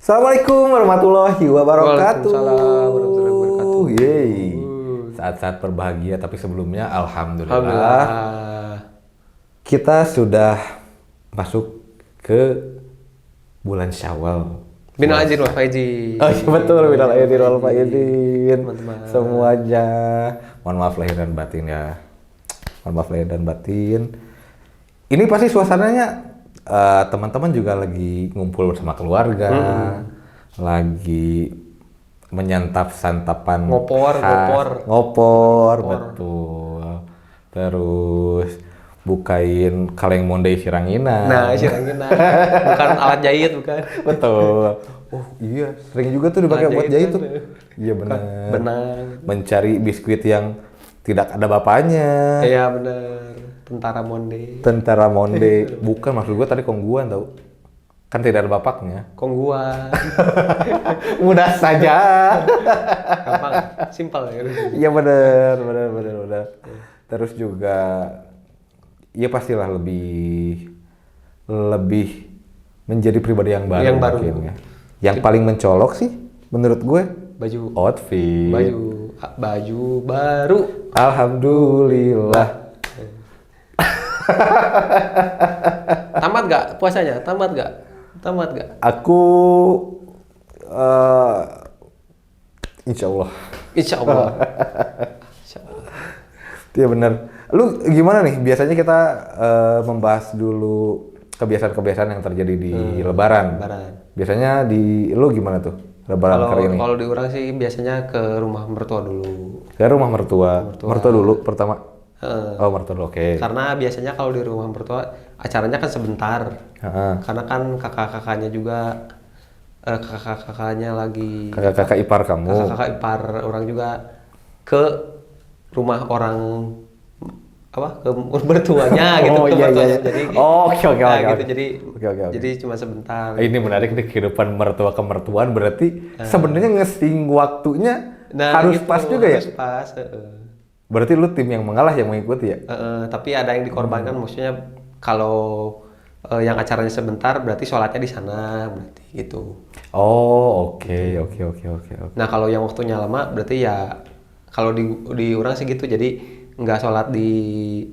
Assalamualaikum warahmatullahi wabarakatuh. Waalaikumsalam warahmatullahi wabarakatuh. Yeay. Saat-saat berbahagia, tapi sebelumnya alhamdulillah, Alhamdulillah. kita sudah masuk ke bulan Syawal. Minal aidin wal faizin. Oh iya betul, minal aidin wal faizin. Teman-teman. Semuanya. Mohon maaf lahir dan batin ya. Mohon maaf lahir dan batin. Ini pasti suasananya teman-teman juga lagi ngumpul bersama keluarga, lagi menyantap santapan Ngopor. Betul. Terus bukain kaleng mondai sirangina. Nah, sirangina. Bukan alat jahit, bukan. Betul. Oh iya, sering juga tuh dipakai Alat buat jahit tuh. kan. Iya benar. Benar. Mencari biskuit yang tidak ada bapaknya. Iya benar. Tentara Monde. Tentara monde. Bukan, maksud gua tadi kongguan tau. Kan tidak ada bapaknya. Kongguan. Mudah saja. Gampang. Simpel ya. Iya benar. Terus juga ya pastilah lebih menjadi pribadi yang baru. Yang baru. Mungkin, ya. Yang paling mencolok sih menurut gue Baju. outfit. Baju baru. Alhamdulillah. Tamat gak puasanya? Tamat gak? Aku insya Allah. Insya Allah. Iya benar. Lu gimana nih? Biasanya kita membahas dulu kebiasaan-kebiasaan yang terjadi di Lebaran. Biasanya di lu gimana tuh? Lebaran kali ini? Kalau di orang sih biasanya ke rumah mertua dulu. Ke rumah mertua. Mertua dulu pertama. Oh mertua dulu, oke. Karena biasanya kalau di rumah mertua acaranya kan sebentar. Karena kan kakak-kakaknya juga kakak-kakaknya lagi. Kakak-kakak ipar kamu. Kakak-kakak ipar orang juga ke rumah orang ke mertuanya gitu. Oh ke iya. mertuanya. Jadi Oke. gitu. Oke. Jadi cuma sebentar. Ini menarik nih, kehidupan mertua ke mertuaan berarti sebenarnya ngesting waktunya harus gitu, pas juga ya? Harus pas. Berarti lu tim yang mengalah yang mengikuti ya? Tapi ada yang dikorbankan, maksudnya kalau yang acaranya sebentar berarti sholatnya di sana berarti gitu. Oh oke. Nah kalau yang waktunya lama berarti ya kalau di orang sih gitu, jadi nggak sholat di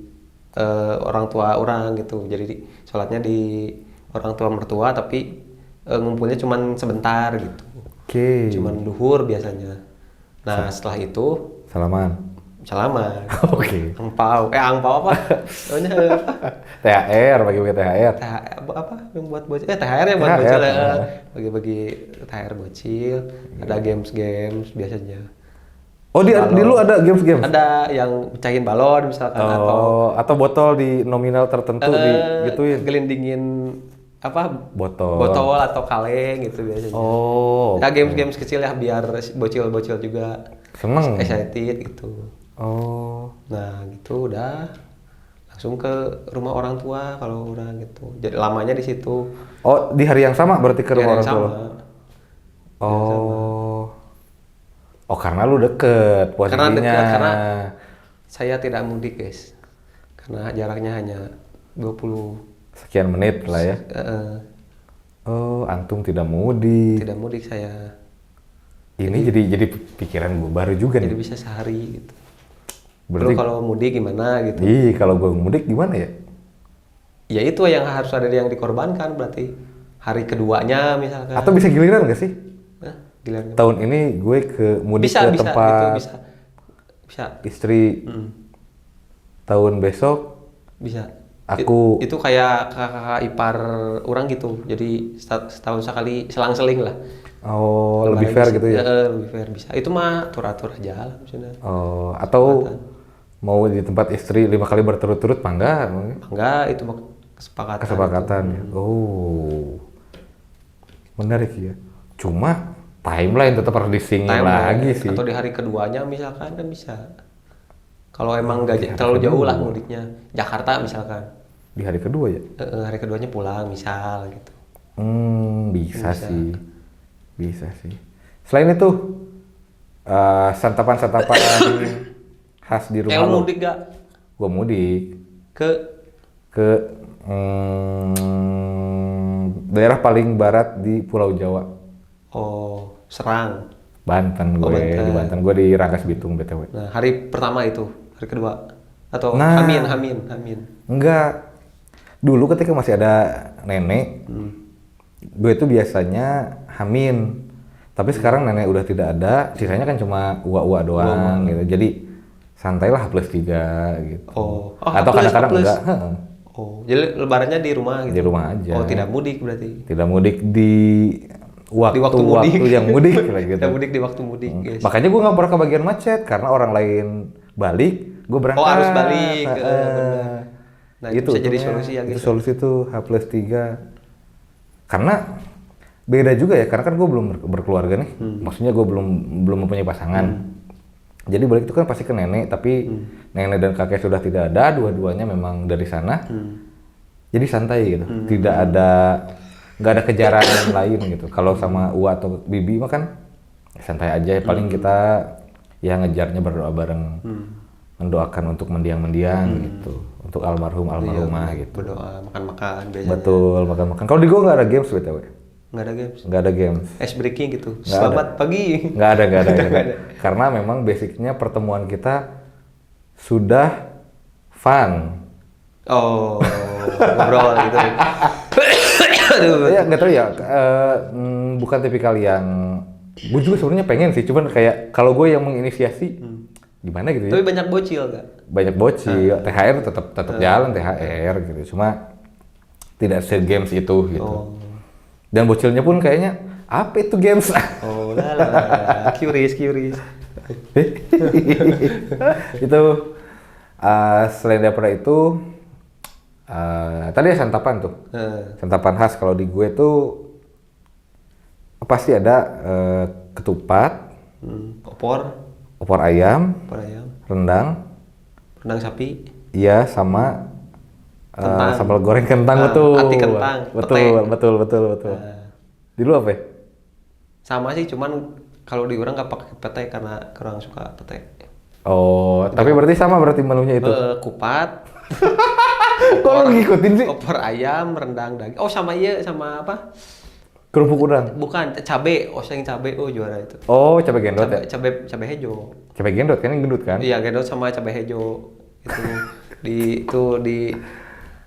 orang tua orang gitu, jadi sholatnya di orang tua mertua tapi ngumpulnya cuman sebentar gitu. Oke. Cuman duhur biasanya. Nah setelah itu Salaman. Oke. Angpau apa? Namanya THR, bagi-bagi THR. apa yang buat bocil? THR yang buat bocil ya. Bagi-bagi THR bocil. Ada games biasanya. Oh di lu ada games? Ada yang pecahin balon misalkan atau botol di nominal tertentu gituin. Gelindingin Botol atau kaleng gitu biasanya. Oh. Ya games kecil ya biar bocil juga seneng, excited gitu. Oh. Nah gitu udah langsung ke rumah orang tua kalau orang gitu. Jadi lamanya di situ. Oh di hari yang sama berarti ke rumah orang tua? Oh. Oh karena lu deket posisinya. Karena saya tidak mudik guys. Karena jaraknya hanya 20 sekian menit lah ya. Oh antum tidak mudik. Tidak mudik saya. Ini jadi pikiran gue baru juga nih. Jadi bisa sehari gitu. Berarti kalau mudik gimana gitu? Kalau gue mudik gimana ya? Ya itu yang harus ada yang dikorbankan berarti hari keduanya misalkan. Atau bisa giliran gak sih? Giliran. Tahun ini gue ke mudik ke tempat gitu, bisa. Istri. Tahun besok bisa. Aku itu kayak kakak ipar orang gitu. Jadi setahun sekali selang-seling lah. Oh, lebih fair gitu ya? Lebih fair bisa. Itu mah atur-atur aja lah maksudnya. Oh, atau mau di tempat istri 5 kali berturut-turut enggak? Enggak, itu mah kesepakatan. Gitu. Oh. Menarik ya. Cuma timeline tetap harus disingin lagi sih. Atau di hari keduanya misalkan kan bisa. Kalau emang nggak terlalu jauh lah mudiknya. Jakarta misalkan. Di hari kedua ya? Hari keduanya pulang misal gitu. Bisa sih. Selain itu santapan khas di rumah lu. Mudik gak? Gua mudik. Ke daerah paling barat di Pulau Jawa. Oh, Serang. Banten Oh, gue, Banten. di Banten gue di Rangkas Bitung BTW. Nah, hari pertama itu, hari kedua. Atau Nah. Hamin. Enggak. Dulu ketika masih ada nenek, gue itu biasanya Hamin. Tapi sekarang nenek udah tidak ada, sisanya kan cuma uak-uak doang gitu. Jadi santailah +3 gitu. Oh, Atau H+, kadang-kadang H+. enggak, heeh. Oh, jadi lebarannya di rumah gitu. Di rumah aja. Oh, tidak mudik berarti. Tidak mudik di Di waktu mudik. waktu yang mudik lah gitu. Tidak mudik di waktu mudik, guys. Makanya gue nggak pernah kebagian macet karena orang lain balik, gue berangkat. Oh, harus balik. Heeh. Benar. Nah, itu bisa jadi solusi ya, guys. Itu solusi tuh H+3. Karena beda juga ya, karena kan gue belum berkeluarga nih. Maksudnya gue belum mempunyai pasangan. Jadi balik itu kan pasti ke nenek, tapi nenek dan kakek sudah tidak ada, dua-duanya memang dari sana. Jadi santai gitu. Nggak ada kejaran yang lain gitu. Kalau sama Ua atau Bibi mah kan santai aja. Paling kita ya ngejarnya berdoa bareng, mendoakan untuk mendiang gitu, untuk almarhumah gitu. Berdoa, makan-makan biasanya. Betul, makan-makan. Kalau di gua nggak ada games BTW. Nggak ada games. Nggak ada games. Ice breaking gitu. Nggak Selamat pagi. Nggak ada. Karena memang basicnya pertemuan kita sudah fun. Oh, ngobrol gitu. Aduh. Ya nggak tahu ya, bukan tipikal yang gue juga sebenarnya pengen sih, cuman kayak kalau gue yang menginisiasi gimana gitu ya. Tapi banyak bocil nggak? Banyak bocil, THR tetap jalan THR gitu, cuma tidak se-games itu gitu. Oh. Dan bocilnya pun kayaknya apa itu games? Oh, lah. Curious. Itu selain daripada itu tadi ya santapan tuh. Santapan khas kalau di gue tuh pasti ada ketupat, Opor ayam, ayam, rendang, rendang sapi. iya sama Kentang. sambal goreng kentang betul. Ati kentang, Betul. Di lu apa ya? Sama sih, cuman kalau di orang nggak pakai pete karena kurang suka pete. Oh, tapi berarti sama berarti menunya itu. Kupat. Kok lu ngikutin sih? Opor ayam, rendang daging. Oh, sama apa? Kerupuk udang. Bukan, cabe, oseng cabe, juara itu. Oh, cabai gendot ya? Cabe hejo. Cabai gendot kan yang gendut kan? Iya, gendot sama cabe hejo. Itu di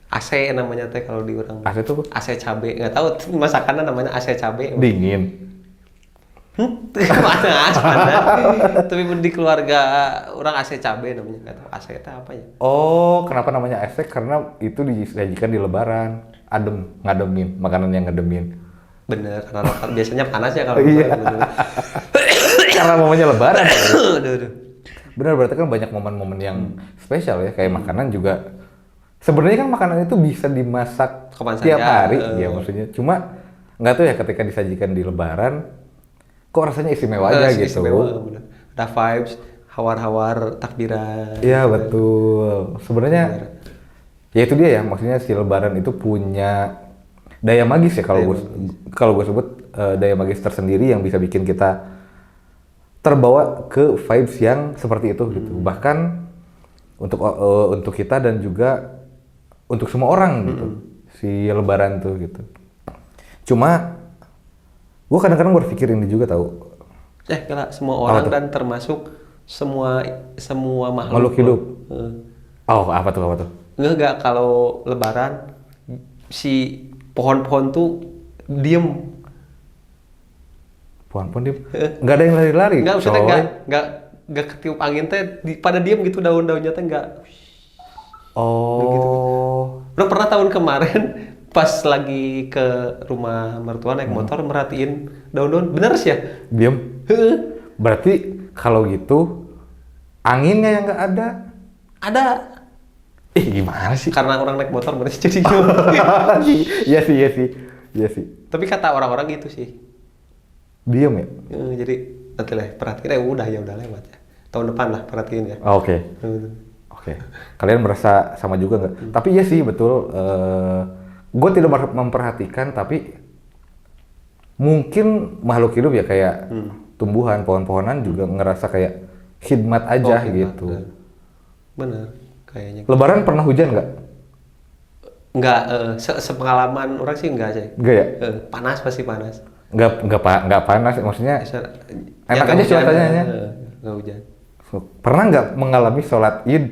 AC namanya teh kalau di orang. AC tuh AC cabe, nggak tahu masakannya namanya AC cabe. dingin. Mana? Tapi di keluarga orang AC cabe namanya, nggak tahu AC itu apa ya? Oh, kenapa namanya esek? Karena itu disajikan di lebaran. Ngademin, makanan yang ngademin. Bener, karena biasanya panas ya kalau Iya. lebaran. Karena momennya lebaran. Aduh. Benar, berarti kan banyak momen-momen yang spesial ya, kayak makanan juga. Sebenarnya kan makanan itu bisa dimasak Kapan tiap saja. hari, ya maksudnya. Cuma nggak tahu ya ketika disajikan di lebaran, kok rasanya istimewa aja gitu. Istimewa, bener. Ada vibes, hawar-hawar takbiran. Iya betul. Sebenarnya ya itu dia ya, maksudnya si lebaran itu punya daya magis ya kalau gue sebut daya magis tersendiri yang bisa bikin kita terbawa ke vibes yang seperti itu gitu. Bahkan untuk kita dan juga untuk semua orang gitu. Si lebaran tuh gitu. Cuma gue kadang-kadang berpikir ini juga tahu. Kalau semua orang dan termasuk semua Makhluk hidup. Oh, apa tuh? Enggak, kalau lebaran si pohon-pohon tuh diem. Pohon-pohon diem. Nggak ada yang lari-lari. Enggak, maksudnya enggak ketiup angin teh pada diem gitu, daun-daunnya teh enggak. Oh. Lo pernah tahun kemarin pas lagi ke rumah mertua naik motor merhatiin daun-daun, bener sih ya? Diem. Berarti kalau gitu anginnya yang nggak ada. Ada. Gimana sih? Karena orang naik motor bener jadi. Iya sih. Tapi kata orang-orang gitu sih. Diem ya? Jadi nanti lah perhatiin, udah lewat ya. Tahun depan lah perhatiin ya. Oke. Kalian merasa sama juga nggak? Tapi iya sih betul. Gue tidak memperhatikan, tapi mungkin makhluk hidup ya kayak tumbuhan, pohon-pohonan juga ngerasa kayak khidmat aja gitu. Bener, kayaknya. Lebaran pernah hujan nggak? Nggak, sepengalaman orang sih nggak sih. Nggak ya? Panas, pasti panas. nggak panas, maksudnya enak nggak aja hujan, cuacanya. nggak hujan. Pernah nggak mengalami sholat Id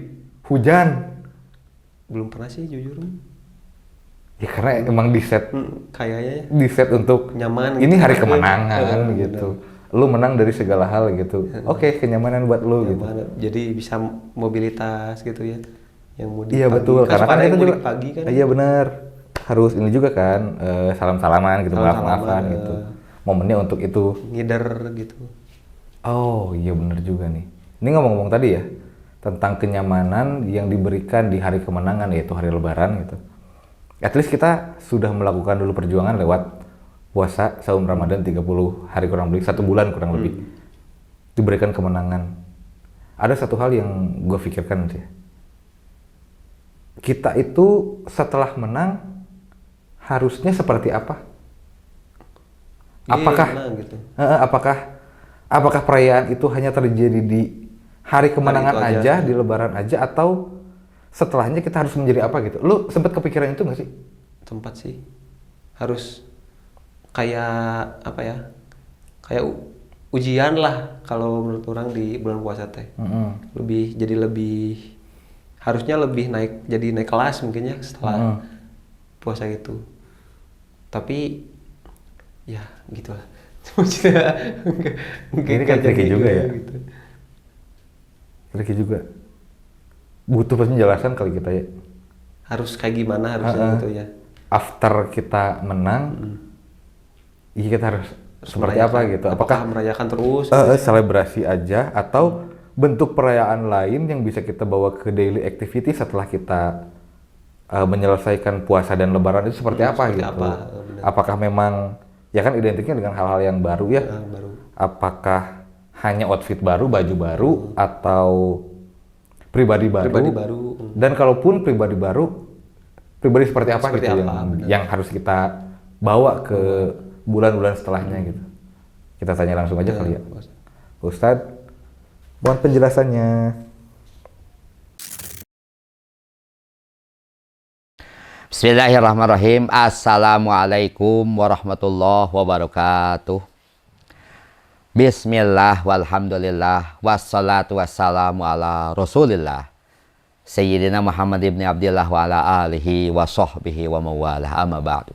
hujan? Belum pernah sih jujur. Ya karena emang Kayaknya ya di set untuk nyaman ini gitu. hari kemenangan Bener. gitu. Lu menang dari segala hal gitu. Oke, kenyamanan buat lu gitu. Nyaman. Jadi bisa mobilitas gitu ya. Yang mudik Iya pagi. betul, Kan karena suka kan ada yang kita juga mudik pagi kan. iya bener, harus ini juga kan salam-salaman gitu, Salam-salaman, maaf-maafan gitu. Momennya untuk itu. Ngider gitu. Oh iya bener juga nih. Ini ngomong-ngomong tadi ya tentang kenyamanan yang diberikan di hari kemenangan yaitu hari Lebaran gitu. At least kita sudah melakukan dulu perjuangan lewat puasa saum Ramadan 30 hari kurang lebih, 1 bulan kurang lebih. Diberikan kemenangan. Ada satu hal yang gue pikirkan sih. Kita itu setelah menang harusnya seperti apa? Apakah menang gitu. apakah perayaan itu hanya terjadi di hari kemenangan Hari itu aja, di Lebaran aja, atau setelahnya kita harus menjadi apa gitu? Lu sempat kepikiran itu nggak sih? Tempat sih harus kayak apa ya? Kayak ujian lah kalau menurut orang di bulan puasa teh. Lebih harusnya lebih naik kelas mungkin ya setelah puasa itu. Tapi ya gitulah. Ini kan tricky juga ya. Gitu. Tricky juga. Butuh penjelasan kali kita ya. Harus kayak gimana harusnya gitu ya. After kita menang, iya kita harus seperti apa gitu? Apakah merayakan terus? Selebrasi aja atau bentuk perayaan lain yang bisa kita bawa ke daily activity setelah kita menyelesaikan puasa dan Lebaran itu seperti apa seperti gitu? apa, Apakah memang ya kan identiknya dengan hal-hal yang baru ya? Baru. Apakah hanya outfit baru, baju baru, atau pribadi baru? Pribadi baru. Dan kalaupun pribadi baru, pribadi seperti apa Seperti gitu apa, yang harus kita bawa ke bulan-bulan setelahnya gitu. Kita tanya langsung aja kali ya. Ustadz, mohon penjelasannya. Bismillahirrahmanirrahim. Assalamualaikum warahmatullahi wabarakatuh. Bismillah walhamdulillah wassalatu wassalamu ala rasulillah Sayyidina Muhammad ibn Abdillah wa ala alihi wa sahbihi wa mawalah amma ba'du.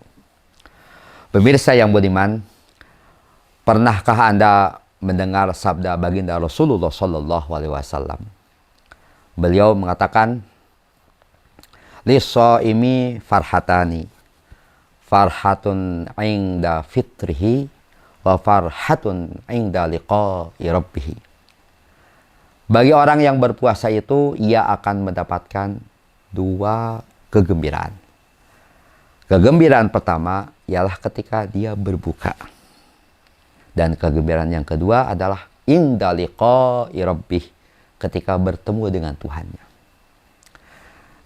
Pemirsa yang budiman, pernahkah Anda mendengar sabda baginda Rasulullah sallallahu alaihi wasallam? Beliau mengatakan, "Lis-shaimi farhatani, farhatun 'inda fitrihi wa farhatun 'inda liqa'i rabbih." Bagi orang yang berpuasa itu, ia akan mendapatkan 2 kegembiraan. Kegembiraan pertama ialah ketika dia berbuka. Dan kegembiraan yang kedua adalah 'inda liqa'i rabbih, ketika bertemu dengan Tuhannya.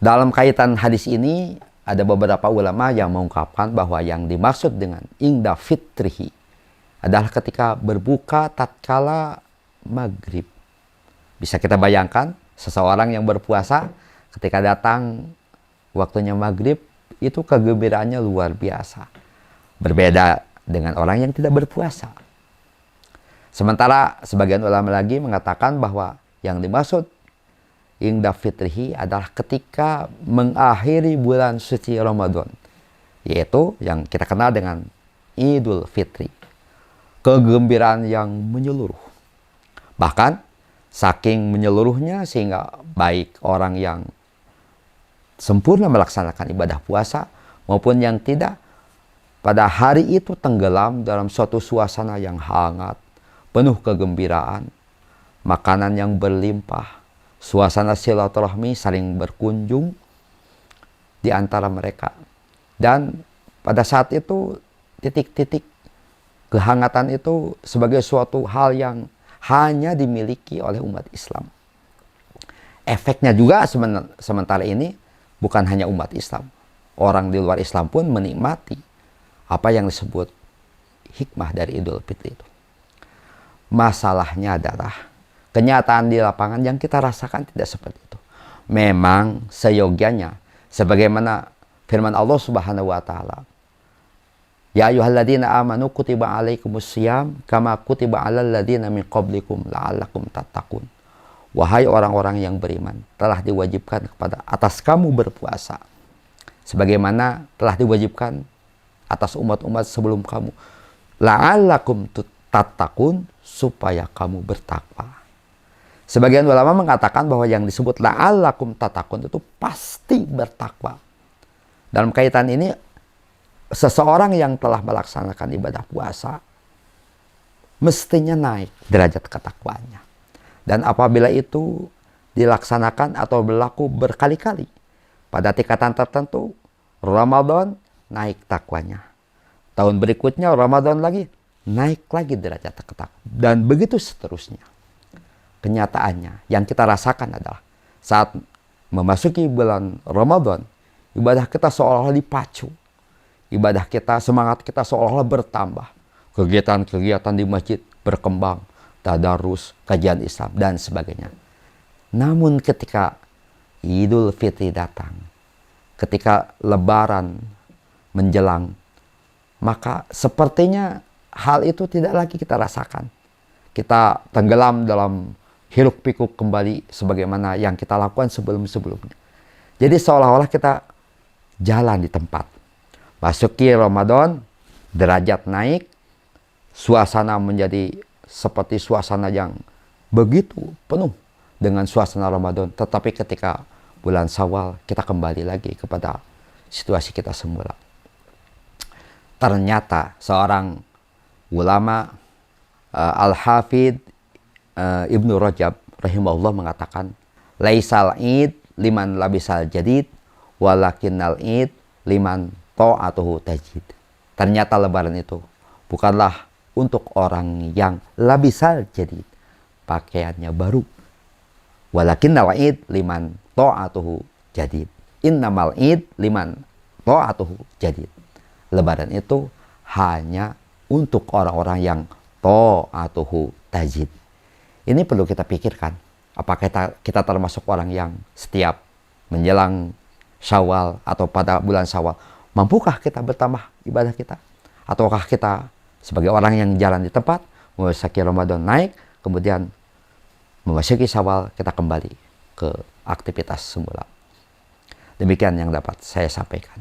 Dalam kaitan hadis ini, ada beberapa ulama yang mengungkapkan bahwa yang dimaksud dengan 'inda fitrihi adalah ketika berbuka tatkala maghrib. Bisa kita bayangkan, seseorang yang berpuasa ketika datang waktunya maghrib, itu kegembiraannya luar biasa. Berbeda dengan orang yang tidak berpuasa. Sementara sebagian ulama lagi mengatakan bahwa yang dimaksud 'inda fitrihi adalah ketika mengakhiri bulan suci Ramadan, yaitu yang kita kenal dengan Idul Fitri. Kegembiraan yang menyeluruh. Bahkan saking menyeluruhnya sehingga baik orang yang sempurna melaksanakan ibadah puasa maupun yang tidak, pada hari itu tenggelam dalam suatu suasana yang hangat, penuh kegembiraan, makanan yang berlimpah, suasana silaturahmi saling berkunjung di antara mereka. Dan pada saat itu titik-titik kehangatan itu sebagai suatu hal yang hanya dimiliki oleh umat Islam. Efeknya juga sementara ini bukan hanya umat Islam. Orang di luar Islam pun menikmati apa yang disebut hikmah dari Idul Fitri itu. Masalahnya adalah kenyataan di lapangan yang kita rasakan tidak seperti itu. Memang seyogianya sebagaimana firman Allah Subhanahu wa taala Ya ayyuhalladzina amanu kutiba alaikumusiyam kama kutiba alal ladzina min qablikum la'allakum tattaqun. Wahai orang-orang yang beriman, telah diwajibkan kepada atas kamu berpuasa sebagaimana telah diwajibkan atas umat-umat sebelum kamu. La'allakum tattaqun, supaya kamu bertakwa. Sebagian ulama mengatakan bahwa yang disebut la'allakum tattaqun itu pasti bertakwa. Dalam kaitan ini, seseorang yang telah melaksanakan ibadah puasa mestinya naik derajat ketakwaannya. Dan apabila itu dilaksanakan atau berlaku berkali-kali, pada tingkatan tertentu, Ramadan naik takwanya. Tahun berikutnya Ramadan lagi, naik lagi derajat ketakwaan. Dan begitu seterusnya. Kenyataannya yang kita rasakan adalah saat memasuki bulan Ramadan, ibadah kita seolah-olah dipacu. Ibadah kita, semangat kita seolah-olah bertambah. Kegiatan-kegiatan di masjid berkembang, tadarus, kajian Islam, dan sebagainya. Namun ketika Idul Fitri datang, ketika Lebaran menjelang, maka sepertinya hal itu tidak lagi kita rasakan. Kita tenggelam dalam hiruk pikuk kembali sebagaimana yang kita lakukan sebelum-sebelumnya. Jadi seolah-olah kita jalan di tempat. Masuki Ramadan, derajat naik, suasana menjadi seperti suasana yang begitu penuh dengan suasana Ramadan. Tetapi ketika bulan Syawal, kita kembali lagi kepada situasi kita semula. Ternyata seorang ulama, Al-Hafidh Ibnu Rajab rahimahullah mengatakan, laisal id liman labisal jadid walakinnal id liman ta'atuhu tajid. Ternyata Lebaran itu bukanlah untuk orang yang labisal jadid, pakaiannya baru. Walakinnal id liman ta'atuhu jadid. Innamal id liman ta'atuhu jadid. Lebaran itu hanya untuk orang-orang yang ta'atuhu tajid. Ini perlu kita pikirkan. Apakah kita termasuk orang yang setiap menjelang Syawal atau pada bulan Syawal, mampukah kita bertambah ibadah kita? Ataukah kita sebagai orang yang jalan di tempat, memasuki Ramadan naik, kemudian memasuki Syawal kita kembali ke aktivitas semula. Demikian yang dapat saya sampaikan.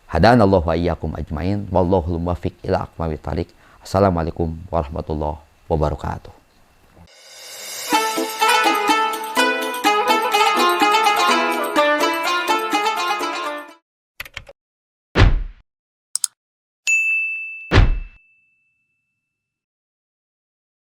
Hadanallahu wa iyyakum ajmain, wallahul muwaffiq ila aqwamit thariq. Assalamualaikum warahmatullahi wabarakatuh.